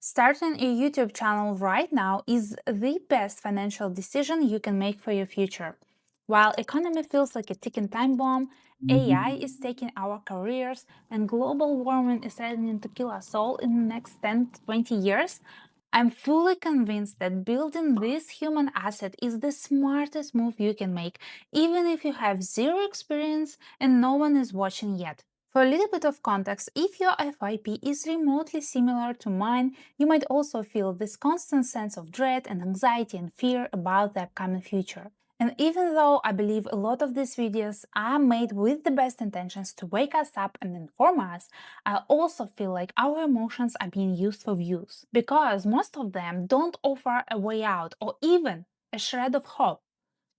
Starting a YouTube channel right now is the best financial decision you can make for your future. While economy feels like a ticking time bomb, AI is taking our careers, and global warming is threatening to kill us all in the next 10 to 20 years, I'm fully convinced that building this human asset is the smartest move you can make, even if you have zero experience and no one is watching yet. For a little bit of context, if your FYP is remotely similar to mine, you might also feel this constant sense of dread and anxiety and fear about the upcoming future. And even though I believe a lot of these videos are made with the best intentions to wake us up and inform us, I also feel like our emotions are being used for views, because most of them don't offer a way out or even a shred of hope.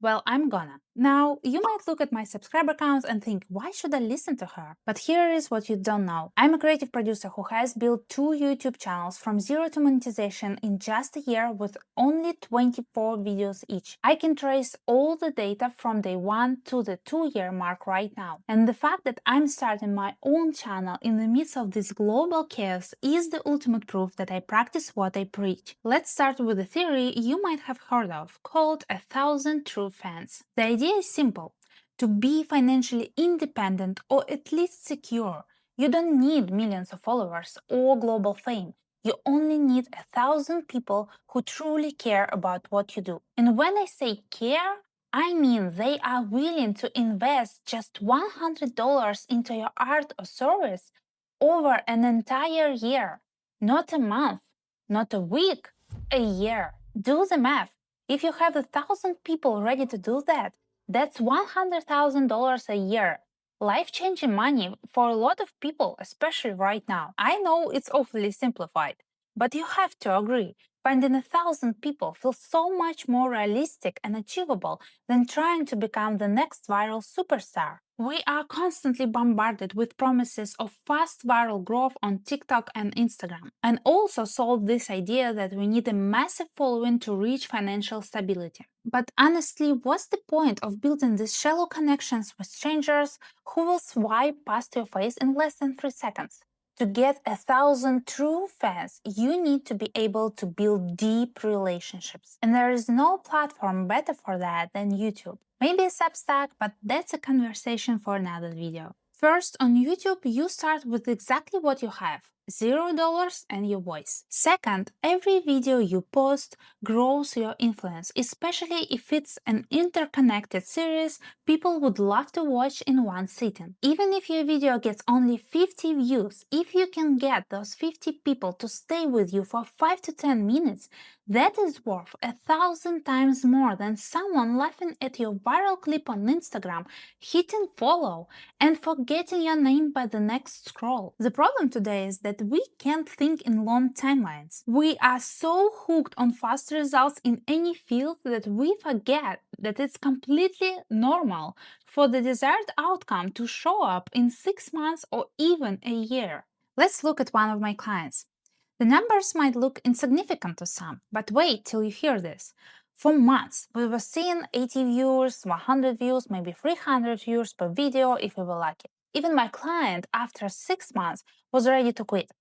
Well, I'm gonna. Now, you might look at my subscriber count and think, why should I listen to her? But here is what you don't know. I'm a creative producer who has built 2 YouTube channels from zero to monetization in just a year with only 24 videos each. I can trace all the data from day 1 to the 2-year mark right now. And the fact that I'm starting my own channel in the midst of this global chaos is the ultimate proof that I practice what I preach. Let's start with a theory you might have heard of, called 1,000 true fans. The idea is simple. To be financially independent or at least secure, you don't need millions of followers or global fame. You only need 1,000 people who truly care about what you do. And when I say care, I mean they are willing to invest just $100 into your art or service over an entire year, not a month, not a week, a year. Do the math. If you have 1,000 people ready to do that, that's $100,000 a year. Life-changing money for a lot of people, especially right now. I know it's awfully simplified, but you have to agree. Finding 1,000 people feels so much more realistic and achievable than trying to become the next viral superstar. We are constantly bombarded with promises of fast viral growth on TikTok and Instagram, and also sold this idea that we need a massive following to reach financial stability. But honestly, what's the point of building these shallow connections with strangers who will swipe past your face in less than 3 seconds? To get 1,000 true fans, you need to be able to build deep relationships. And there is no platform better for that than YouTube. Maybe Substack, but that's a conversation for another video. First, on YouTube, you start with exactly what you have. $0 and your voice. Second, every video you post grows your influence, especially if it's an interconnected series people would love to watch in one sitting. Even if your video gets only 50 views, if you can get those 50 people to stay with you for 5 to 10 minutes, that is worth 1,000 times more than someone laughing at your viral clip on Instagram, hitting follow, and forgetting your name by the next scroll. The problem today is that we can't think in long timelines. We are so hooked on fast results in any field that we forget that it's completely normal for the desired outcome to show up in 6 months or even a year. Let's look at one of my clients. The numbers might look insignificant to some, but wait till you hear this. For months, we were seeing 80 views, 100 views, maybe 300 views per video if we were lucky. Even my client, after 6 months, was ready to quit.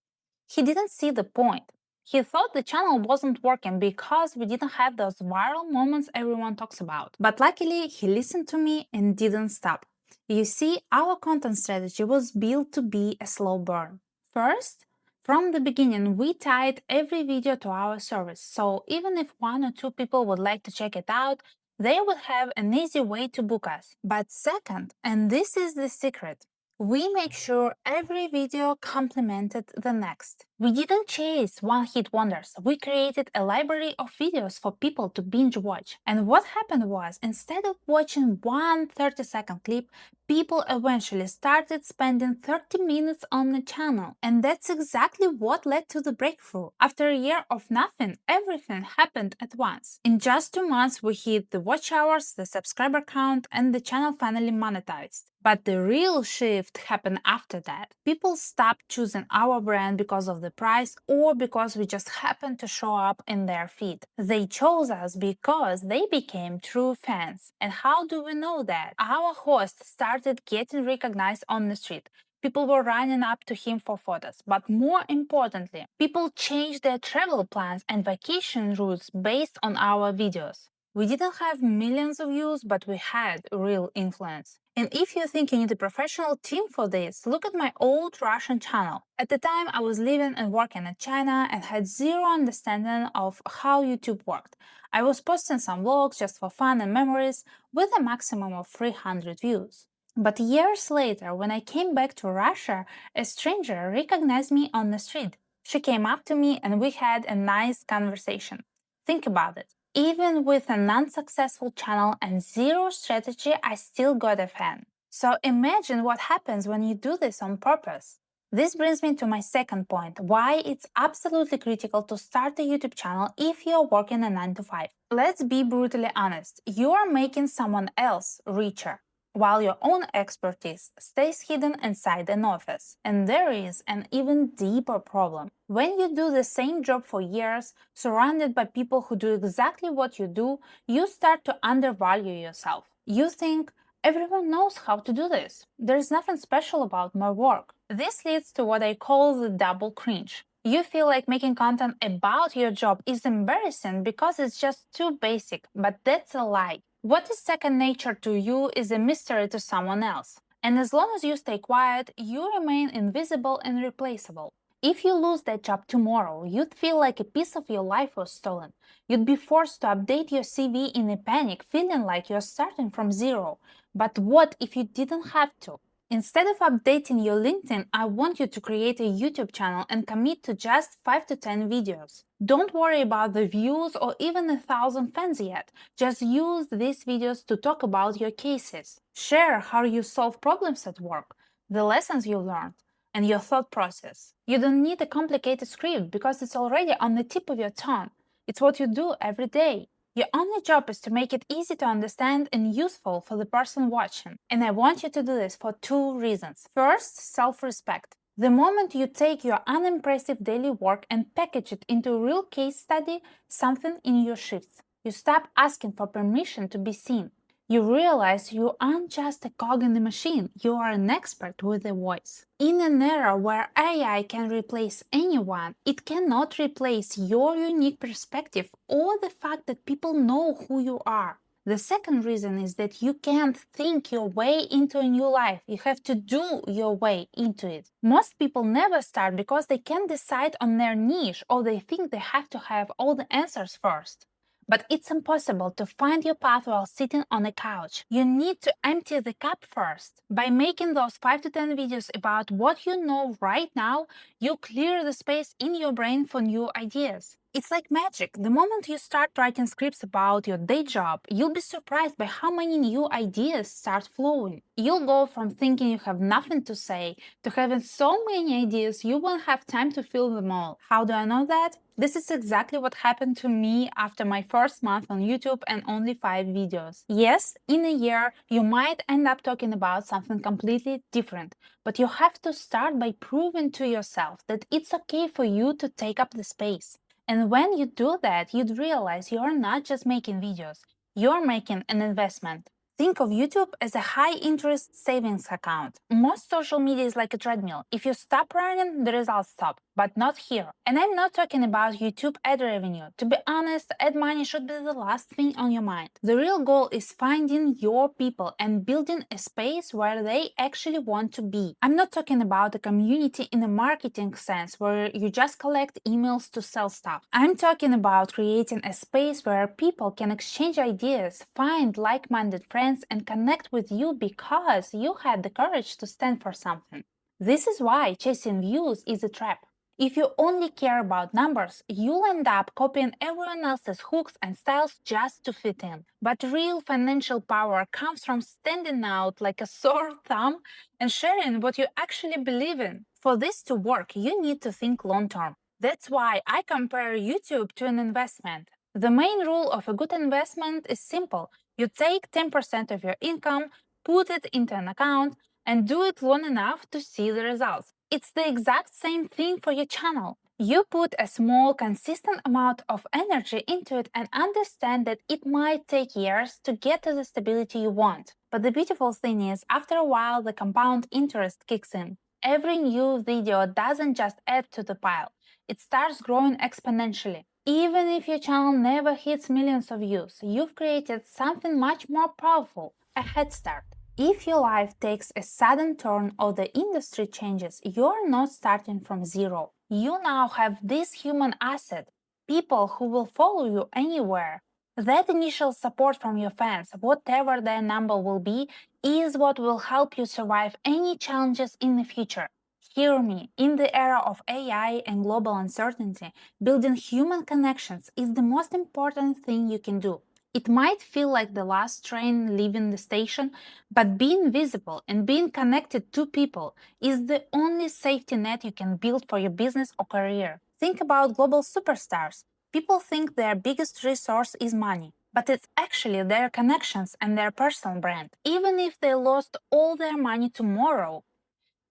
He didn't see the point. He thought the channel wasn't working because we didn't have those viral moments everyone talks about. But luckily, he listened to me and didn't stop. You see, our content strategy was built to be a slow burn. First, from the beginning, we tied every video to our service, so even if 1 or 2 people would like to check it out, they would have an easy way to book us. But second, and this is the secret, we make sure every video complemented the next. We didn't chase one-hit wonders. We created a library of videos for people to binge watch. And what happened was, instead of watching one 30-second clip, people eventually started spending 30 minutes on the channel. And that's exactly what led to the breakthrough. After a year of nothing, everything happened at once. In just 2 months, we hit the watch hours, the subscriber count, and the channel finally monetized. But the real shift happened after that. People stopped choosing our brand because of the price or because we just happened to show up in their feed. They chose us because they became true fans. And how do we know that? Our host started getting recognized on the street. People were running up to him for photos. But more importantly, people changed their travel plans and vacation routes based on our videos. We didn't have millions of views, but we had real influence. And if you think you need a professional team for this, look at my old Russian channel. At the time, I was living and working in China and had zero understanding of how YouTube worked. I was posting some vlogs just for fun and memories with a maximum of 300 views. But years later, when I came back to Russia, a stranger recognized me on the street. She came up to me and we had a nice conversation. Think about it. Even with an unsuccessful channel and zero strategy, I still got a fan. So imagine what happens when you do this on purpose. This brings me to my second point, why it's absolutely critical to start a YouTube channel if you're working a 9 to 5. Let's be brutally honest, you are making someone else richer, while your own expertise stays hidden inside an office. And there is an even deeper problem. When you do the same job for years, surrounded by people who do exactly what you do, you start to undervalue yourself. You think, everyone knows how to do this. There's nothing special about my work. This leads to what I call the double cringe. You feel like making content about your job is embarrassing because it's just too basic, but that's a lie. What is second nature to you is a mystery to someone else. And as long as you stay quiet, you remain invisible and replaceable. If you lose that job tomorrow, you'd feel like a piece of your life was stolen. You'd be forced to update your CV in a panic, feeling like you're starting from zero. But what if you didn't have to? Instead of updating your LinkedIn, I want you to create a YouTube channel and commit to just 5 to 10 videos. Don't worry about the views or even 1,000 fans yet. Just use these videos to talk about your cases. Share how you solve problems at work, the lessons you learned, and your thought process. You don't need a complicated script because it's already on the tip of your tongue. It's what you do every day. Your only job is to make it easy to understand and useful for the person watching. And I want you to do this for two reasons. First, self-respect. The moment you take your unimpressive daily work and package it into a real case study, something in you shifts. You stop asking for permission to be seen. You realize you aren't just a cog in the machine, you are an expert with a voice. In an era where AI can replace anyone, it cannot replace your unique perspective or the fact that people know who you are. The second reason is that you can't think your way into a new life. You have to do your way into it. Most people never start because they can't decide on their niche or they think they have to have all the answers first. But it's impossible to find your path while sitting on a couch. You need to empty the cup first. By making those 5 to 10 videos about what you know right now, you clear the space in your brain for new ideas. It's like magic. The moment you start writing scripts about your day job, you'll be surprised by how many new ideas start flowing. You'll go from thinking you have nothing to say to having so many ideas you won't have time to fill them all. How do I know that? This is exactly what happened to me after my first month on YouTube and only 5 videos. Yes, in a year, you might end up talking about something completely different, but you have to start by proving to yourself that it's okay for you to take up the space. And when you do that, you'd realize you're not just making videos, you're making an investment. Think of YouTube as a high-interest savings account. Most social media is like a treadmill. If you stop running, the results stop. But not here. And I'm not talking about YouTube ad revenue. To be honest, ad money should be the last thing on your mind. The real goal is finding your people and building a space where they actually want to be. I'm not talking about a community in a marketing sense where you just collect emails to sell stuff. I'm talking about creating a space where people can exchange ideas, find like-minded friends, and connect with you because you had the courage to stand for something. This is why chasing views is a trap. If you only care about numbers, you'll end up copying everyone else's hooks and styles just to fit in. But real financial power comes from standing out like a sore thumb and sharing what you actually believe in. For this to work, you need to think long-term. That's why I compare YouTube to an investment. The main rule of a good investment is simple. You take 10% of your income, put it into an account, and do it long enough to see the results. It's the exact same thing for your channel. You put a small, consistent amount of energy into it and understand that it might take years to get to the stability you want. But the beautiful thing is, after a while, the compound interest kicks in. Every new video doesn't just add to the pile, it starts growing exponentially. Even if your channel never hits millions of views, you've created something much more powerful, a head start. If your life takes a sudden turn or the industry changes, you're not starting from zero. You now have this human asset, people who will follow you anywhere. That initial support from your fans, whatever their number will be, is what will help you survive any challenges in the future. Hear me, in the era of AI and global uncertainty, building human connections is the most important thing you can do. It might feel like the last train leaving the station, but being visible and being connected to people is the only safety net you can build for your business or career. Think about global superstars. People think their biggest resource is money, but it's actually their connections and their personal brand. Even if they lost all their money tomorrow,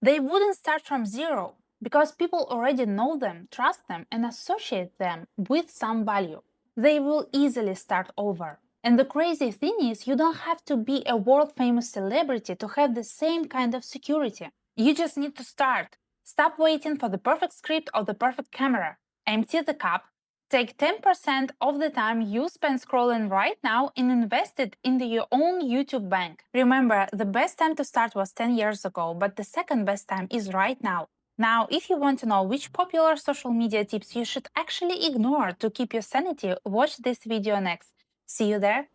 they wouldn't start from zero because people already know them, trust them, and associate them with some value. They will easily start over. And the crazy thing is, you don't have to be a world famous celebrity to have the same kind of security. You just need to start. Stop waiting for the perfect script or the perfect camera. Empty the cup. Take 10% of the time you spend scrolling right now and invest it into your own YouTube bank. Remember, the best time to start was 10 years ago, but the second best time is right now. Now, if you want to know which popular social media tips you should actually ignore to keep your sanity, watch this video next. See you there!